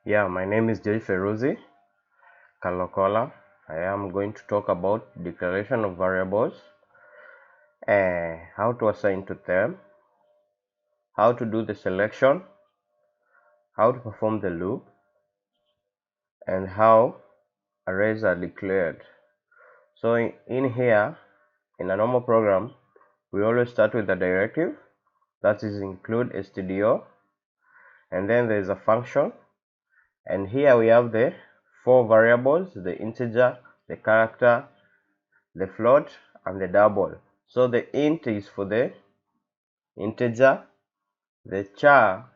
Yeah, my name is Joy Feruzi Kalokola. I am going to talk about declaration of variables, how to assign to them, how to do the selection, how to perform the loop, and how arrays are declared. So in here, in a normal program, we always start with a directive, that is include stdio, and then there is a function, and here we have the four variables: the integer, the character, the float, and the double. So the int is for the integer, the char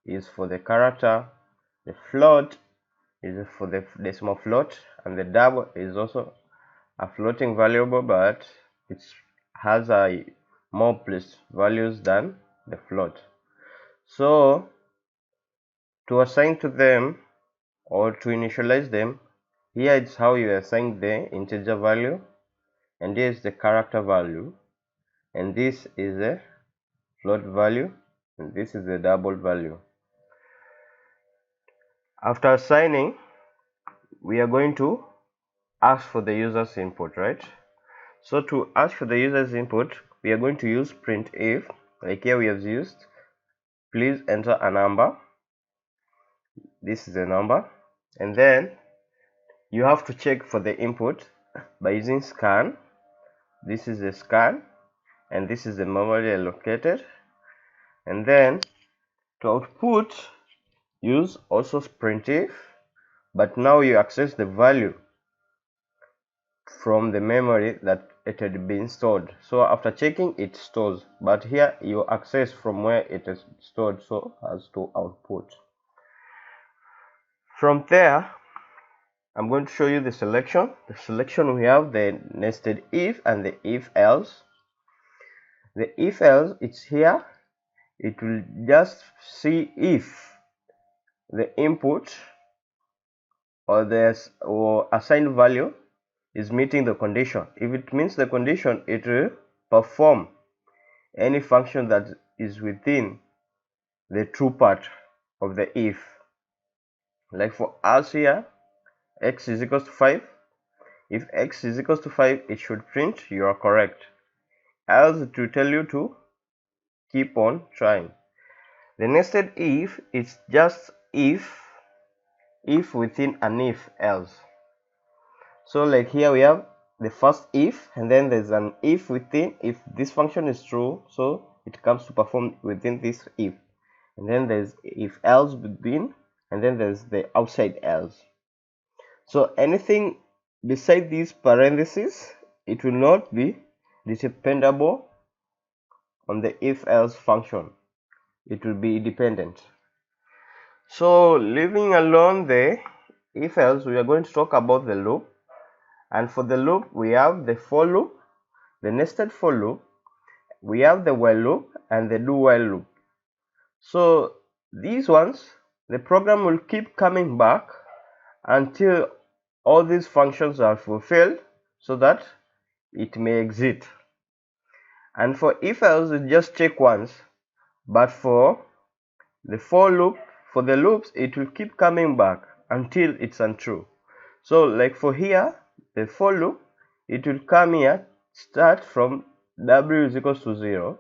is for the character, the float is for the decimal float, and the double is also a floating variable, but it has a more place values than the float. So to assign to them or to initialize them, here is how you assign the integer value, and here is the character value, and this is the float value, and this is the double value. After assigning, we are going to ask for the user's input, right? So to ask for the user's input, we are going to use printf. Like here we have used please enter a number. This is a number, and then you have to check for the input by using scan. This is the scan, and this is the memory allocated. And then to output, use also printf, but now you access the value from the memory that it had been stored. So after checking, it stores, but here you access from where it is stored, so as to output. From there, I'm going to show you the selection. The selection, we have the nested if and the if else. The if else, it's here. It will just see if the input or assigned value is meeting the condition. If it meets the condition, it will perform any function that is within the true part of the if. Like for us here, x is equals to 5. If x is equals to 5, it should print you are correct. Else it will tell you to keep on trying. The nested if is just if within an if else. So like here we have the first if, and then there's an if within. If this function is true, so it comes to perform within this if, and then there's if else within, and then there's the outside else. So anything beside these parentheses, it will not be dependable on the if else function. It will be dependent. So leaving alone the if else, we are going to talk about the loop. And for the loop, we have the for loop, the nested for loop, we have the while loop, and the do while loop. So these ones, the program will keep coming back until all these functions are fulfilled, so that it may exit. And for if else, it just check once, but for the for loop, for the loops, it will keep coming back until it's untrue. So like for here, the for loop, it will come here, start from w is equals to 0,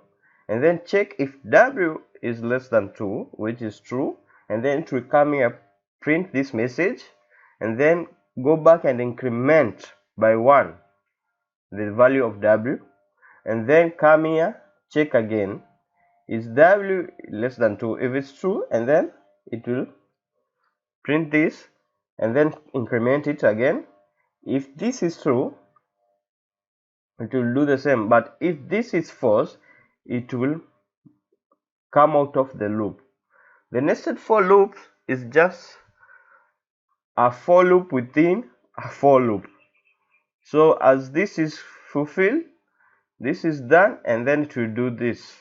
and then check if w is less than 2, which is true, and then it will come here, print this message, and then go back and increment by 1 the value of w, and then come here, check again, is w less than 2? If it's true, and then it will print this and then increment it again. If this is true, it will do the same, but if this is false, it will come out of the loop. The nested for loop is just a for loop within a for loop. So as this is fulfilled, this is done, and then it will do this.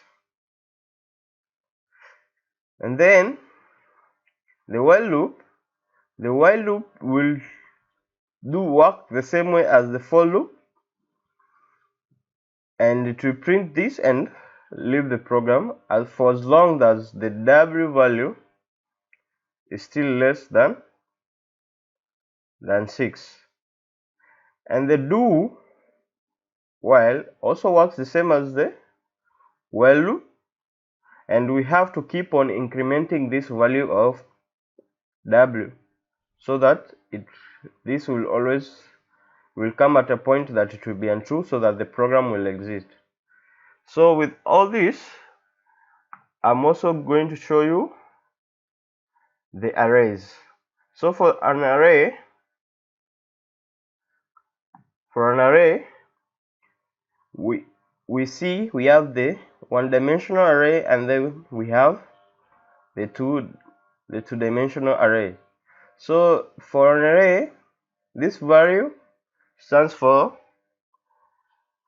And then the while loop will do work the same way as the for loop, and it will print this and leave the program as long as the w value is still less than 6. And the do while also works the same as the while loop, and we have to keep on incrementing this value of w, so that this will always come at a point that it will be untrue, so that the program will exist. So with all this, I'm also going to show you the arrays. So for an array, we see we have the one-dimensional array, and then we have the two-dimensional array. So for an array, this value stands for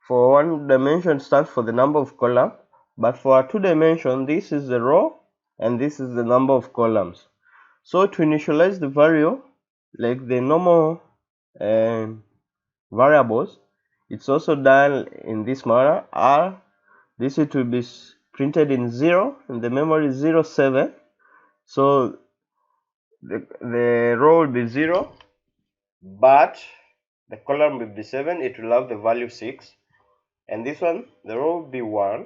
one dimension stands for the number of columns, but for a 2 dimension, this is the row and this is the number of columns. So to initialize the value, like the normal variables, it's also done in this manner. This it will be printed in 0, and the memory is 07. So the row will be 0, but the column will be 7. It will have the value 6. And this one, the row will be 1,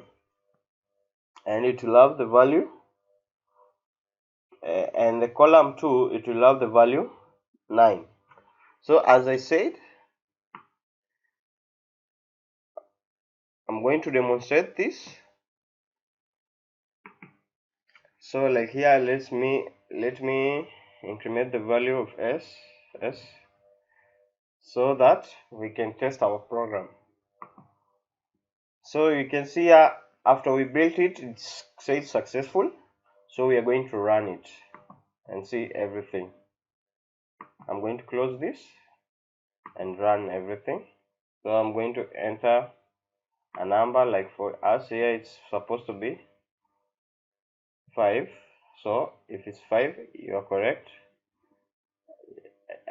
and it will have the value, and the column 2, it will have the value 9. So as I said, I'm going to demonstrate this. So like here, let me increment the value of s, so that we can test our program. So you can see here, after we built it, it says successful. So we are going to run it and see everything. I'm going to close this and run everything. So I'm going to enter a number, like for us here it's supposed to be 5. So if it's 5, you are correct.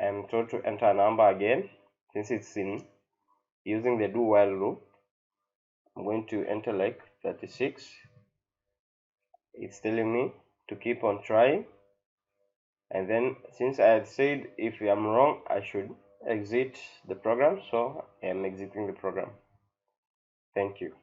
I'm told to enter a number again. Since it's in using the do while loop, I'm going to enter like 36. It's telling me to keep on trying, and then since I had said if I'm wrong I should exit the program, so I am exiting the program. Thank you.